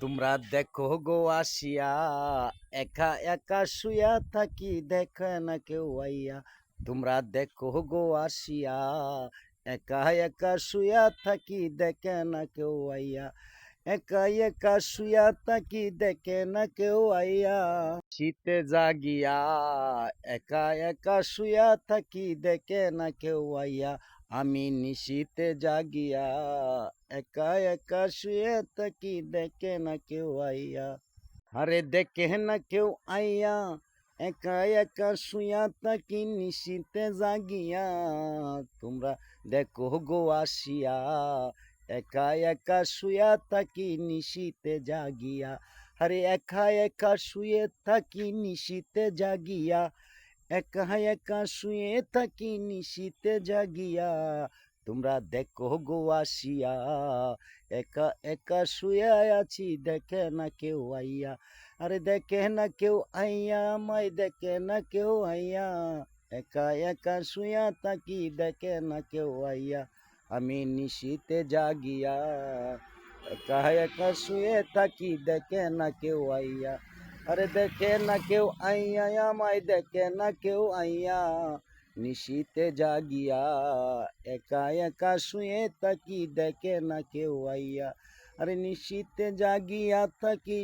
তোমরা দেখো গো আসিয়া, একা একা শুয়া থাকি, দেখে না কেউ আইয়া। তোমরা দেখো গো আসিয়া, একা একা শুয়া থাকি, দেখে না কেউ আইয়া। একা একা শুয়া থাকি, দেখে না কেউ আইয়া। শীতে জাগিয়া, একা একা শুয়া থাকি, দেখে না কেউ আইয়া। আমি নিশীতে জাগিয়া, একা একা শুয়ে থাকি, দেখে না কেউ আইয়া। আরে দেখে না কেউ আইয়া, একা একা শুয়া থাকি নিশীতে জাগিয়া। তোমরা দেখো গো আসিয়া, একা একা শুয়া থাকি নিশীতে জাগিয়া। আরে একা একা শুয়ে থাকি নিশীতে জাগিয়া, একা একা শুয়ে থাকি নিশীতে জাগিয়া। তোমরা দেখো গো আসিয়া, একা একা শুয়ে আছি, দেখে না কেউ আইয়া। আরে দেখে না কেউ আইয়া, আমায় দেখে না কেউ আইয়া। একা একা শুয়া থাকি, দেখে না কেউ আইয়া। আমি নিশীতে জাগিয়া, একা একা শুয়ে থাকি, দেখে না কেউ আইয়া। আরে দেখে না কেউ আইয়া, আমায় দেখে না কেউ আইয়া। নিশীতে জাগিয়া, একা একা শুয়ে থাকি, দেখে না কেউ আইয়া। আরে নিশীতে জাগিয়া থাকি,